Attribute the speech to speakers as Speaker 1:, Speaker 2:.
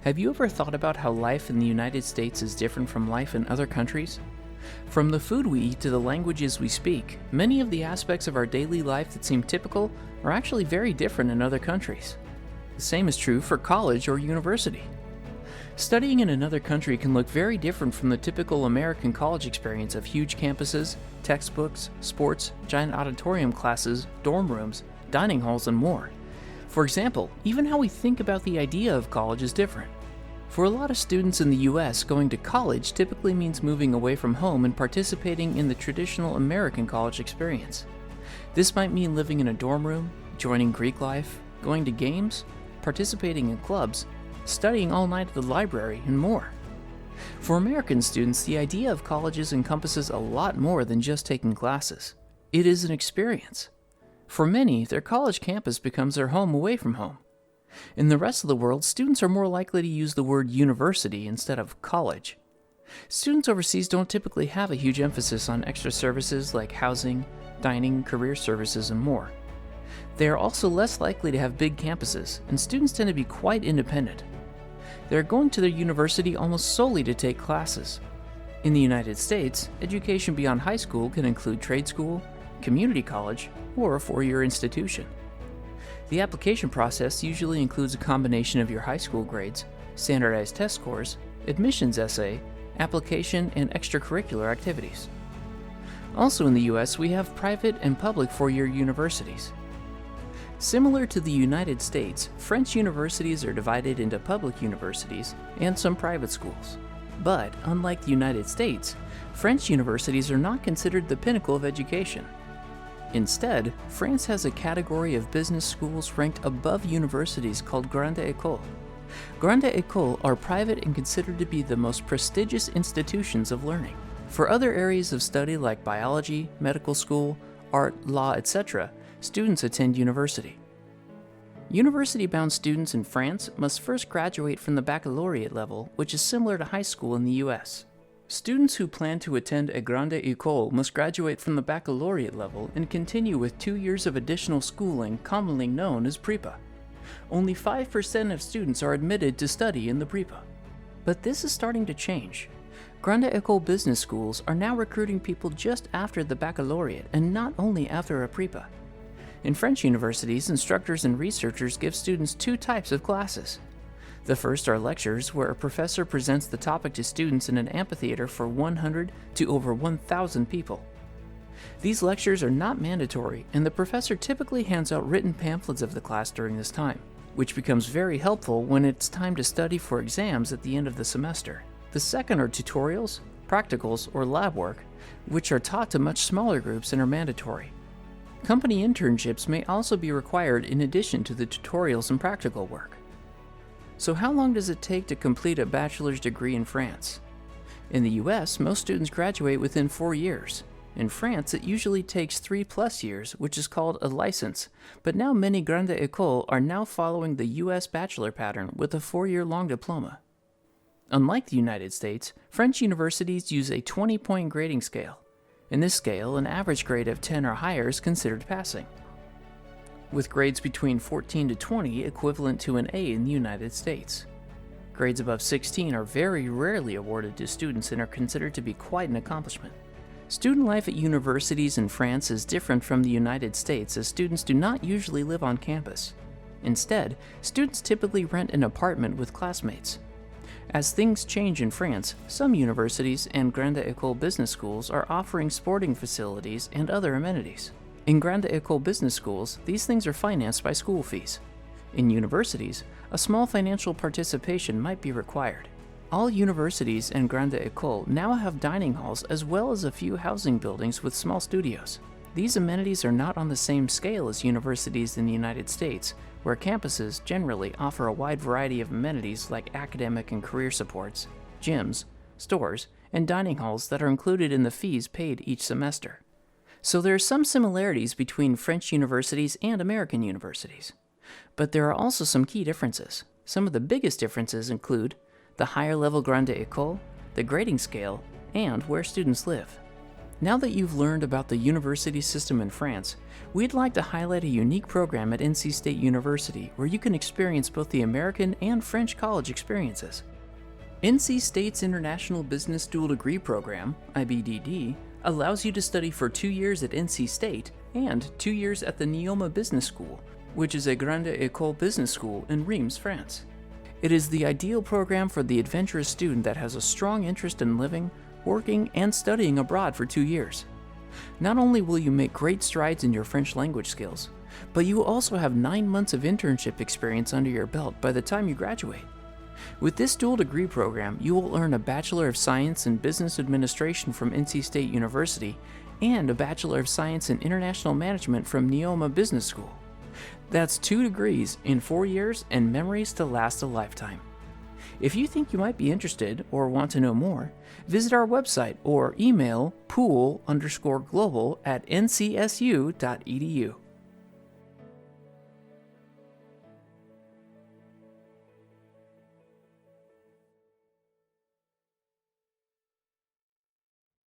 Speaker 1: Have you ever thought about how life in the United States is different from life in other countries? From the food we eat to the languages we speak, many of the aspects of our daily life that seem typical are actually very different in other countries. The same is true for college or university. Studying in another country can look very different from the typical American college experience of huge campuses, textbooks, sports, giant auditorium classes, dorm rooms, dining halls, and more. For example, even how we think about the idea of college is different. For a lot of students in the US, going to college typically means moving away from home and participating in the traditional American college experience. This might mean living in a dorm room, joining Greek life, going to games, participating in clubs, studying all night at the library, and more. For American students, the idea of colleges encompasses a lot more than just taking classes. It is an experience. For many, their college campus becomes their home away from home. In the rest of the world, students are more likely to use the word university instead of college. Students overseas don't typically have a huge emphasis on extra services like housing, dining, career services, and more. They are also less likely to have big campuses, and students tend to be quite independent. They are going to their university almost solely to take classes. In the United States, education beyond high school can include trade school, community college, or a four-year institution. The application process usually includes a combination of your high school grades, standardized test scores, admissions essay, application, and extracurricular activities. Also in the US, we have private and public four-year universities. Similar to the United States, French universities are divided into public universities and some private schools. But, unlike the United States, French universities are not considered the pinnacle of education. Instead, France has a category of business schools ranked above universities called Grande École. Grande École are private and considered to be the most prestigious institutions of learning. For other areas of study like biology, medical school, art, law, etc., students attend university. University-bound students in France must first graduate from the baccalaureate level, which is similar to high school in the US. Students who plan to attend a Grande École must graduate from the baccalaureate level and continue with 2 years of additional schooling, commonly known as Prépa. Only 5% of students are admitted to study in the Prépa. But this is starting to change. Grande École business schools are now recruiting people just after the baccalaureate and not only after a Prépa. In French universities, instructors and researchers give students two types of classes. The first are lectures, where a professor presents the topic to students in an amphitheater for 100 to over 1,000 people. These lectures are not mandatory, and the professor typically hands out written pamphlets of the class during this time, which becomes very helpful when it's time to study for exams at the end of the semester. The second are tutorials, practicals, or lab work, which are taught to much smaller groups and are mandatory. Company internships may also be required in addition to the tutorials and practical work. So how long does it take to complete a bachelor's degree in France? In the US, most students graduate within 4 years. In France, it usually takes 3+ years, which is called a license, but now many Grande Écoles are now following the US bachelor pattern with a 4-year-long diploma. Unlike the United States, French universities use a 20-point grading scale. In this scale, an average grade of 10 or higher is considered passing, with grades between 14 to 20 equivalent to an A in the United States. Grades above 16 are very rarely awarded to students and are considered to be quite an accomplishment. Student life at universities in France is different from the United States, as students do not usually live on campus. Instead, students typically rent an apartment with classmates. As things change in France, some universities and Grande École business schools are offering sporting facilities and other amenities. In Grande École business schools, these things are financed by school fees. In universities, a small financial participation might be required. All universities and Grande École now have dining halls as well as a few housing buildings with small studios. These amenities are not on the same scale as universities in the United States, where campuses generally offer a wide variety of amenities like academic and career supports, gyms, stores, and dining halls that are included in the fees paid each semester. So there are some similarities between French universities and American universities. But there are also some key differences. Some of the biggest differences include the higher level Grande École, the grading scale, and where students live. Now that you've learned about the university system in France, we'd like to highlight a unique program at NC State University where you can experience both the American and French college experiences. NC State's International Business Dual Degree Program, IBDD, allows you to study for 2 years at NC State and 2 years at the Neoma Business School, which is a Grande École business school in Reims, France. It is the ideal program for the adventurous student that has a strong interest in living, working, and studying abroad for 2 years. Not only will you make great strides in your French language skills, but you will also have 9 months of internship experience under your belt by the time you graduate. With this dual degree program, you will earn a Bachelor of Science in Business Administration from NC State University and a Bachelor of Science in International Management from Neoma Business School. That's 2 degrees in 4 years and memories to last a lifetime. If you think you might be interested or want to know more, visit our website or email pool_global@ncsu.edu.